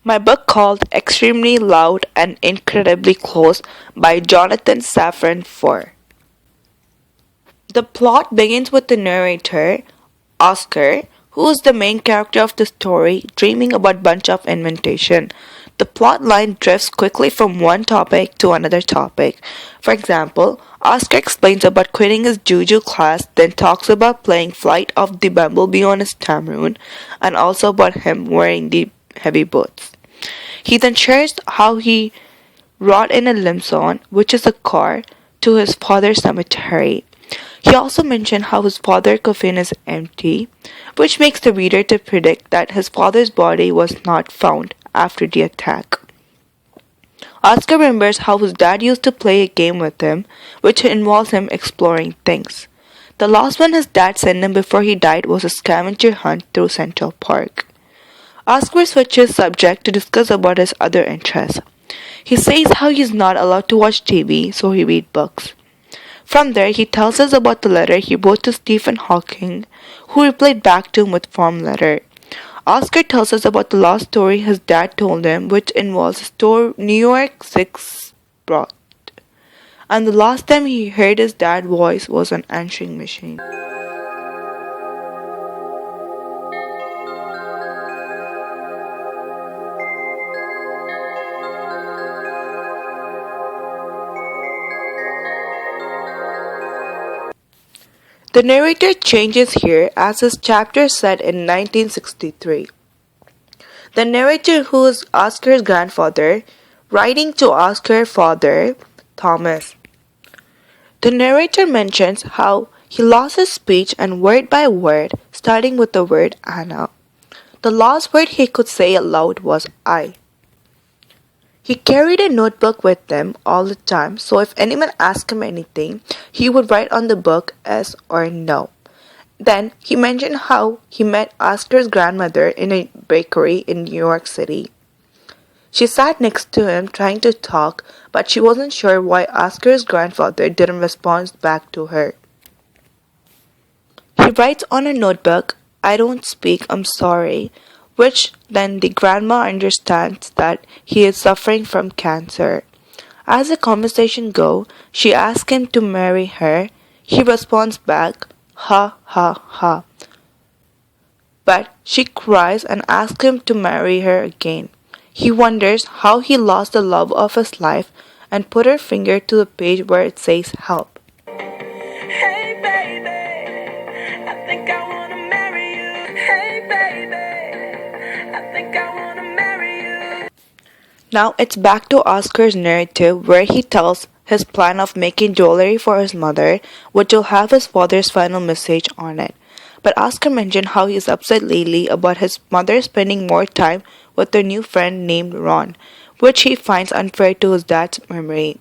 My book called Extremely Loud and Incredibly Close by Jonathan Safran Foer. The plot begins with the narrator, Oscar, who is the main character of the story, dreaming about bunch of invention. The plot line drifts quickly from one topic to another topic. For example, Oscar explains about quitting his juju class, then talks about playing Flight of the Bumblebee on his Tamroon, and also about him wearing the heavy boots. He then shares how he rode in a limousine, which is a car, to his father's cemetery. He also mentioned how his father's coffin is empty, which makes the reader to predict that his father's body was not found after the attack. Oscar remembers how his dad used to play a game with him, which involves him exploring things. The last one his dad sent him before he died was a scavenger hunt through Central Park. Oscar switches subject to discuss about his other interests. He says how he is not allowed to watch TV, so he reads books. From there, he tells us about the letter he wrote to Stephen Hawking, who replied back to him with form letter. Oscar tells us about the last story his dad told him, which involves a store New York 6 brought. And the last time he heard his dad's voice was an answering machine. The narrator changes here as his chapter set in 1963. The narrator, who is Oscar's grandfather, writing to Oscar's father, Thomas. The narrator mentions how he lost his speech and word by word, starting with the word Anna. The last word he could say aloud was I. He carried a notebook with him all the time, so if anyone asked him anything, he would write on the book yes or no. Then he mentioned how he met Oscar's grandmother in a bakery in New York City. She sat next to him trying to talk, but she wasn't sure why Oscar's grandfather didn't respond back to her. He writes on a notebook, I don't speak, I'm sorry, which then the grandma understands that he is suffering from cancer. As the conversation goes, she asks him to marry her. He responds back, ha ha ha. But she cries and asks him to marry her again. He wonders how he lost the love of his life and put her finger to the page where it says help. Hey baby, I think I wanna marry you. Hey baby, I think I wanna marry you. Now it's back to Oscar's narrative where he tells his plan of making jewelry for his mother, which will have his father's final message on it. But Oscar mentioned how he is upset lately about his mother spending more time with a new friend named Ron, which he finds unfair to his dad's memory.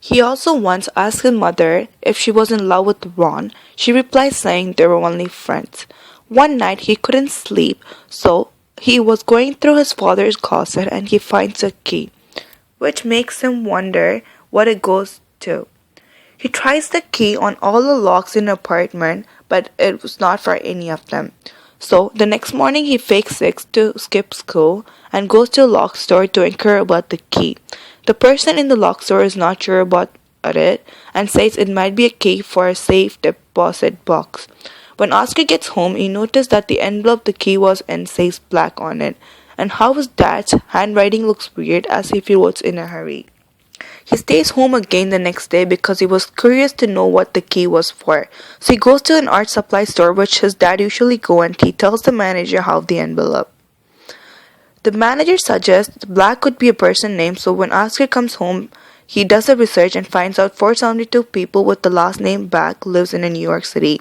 He also once asked his mother if she was in love with Ron. She replied saying they were only friends. One night he couldn't sleep, so he was going through his father's closet and he finds a key, which makes him wonder what it goes to. He tries the key on all the locks in the apartment, but it was not for any of them. So the next morning he fakes sick to skip school and goes to a lock store to inquire about the key. The person in the lock store is not sure about it and says it might be a key for a safe deposit box. When Oscar gets home, he noticed that the envelope the key was in says black on it, and how his dad's handwriting looks weird as if he was in a hurry. He stays home again the next day because he was curious to know what the key was for. So he goes to an art supply store which his dad usually go, and he tells the manager how the envelope. The manager suggests Black could be a person name, so when Oscar comes home, he does a research and finds out 472 people with the last name Black lives in New York City.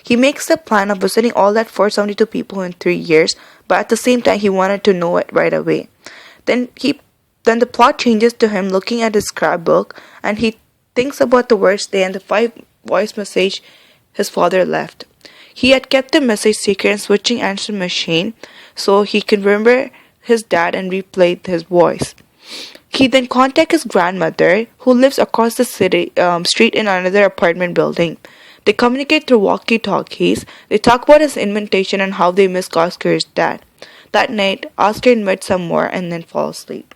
He makes the plan of visiting all that 472 people in 3 years, but at the same time he wanted to know it right away. Then the plot changes to him looking at his scrapbook, and he thinks about the worst-day and the 5 voice message his father left. He had kept the message secret and switching answer machine so he can remember his dad and replay his voice. He then contacts his grandmother, who lives across the street in another apartment building. They communicate through walkie-talkies. They talk about his invitation and how they miss Oscar's dad. That night, Oscar admits some more and then falls asleep.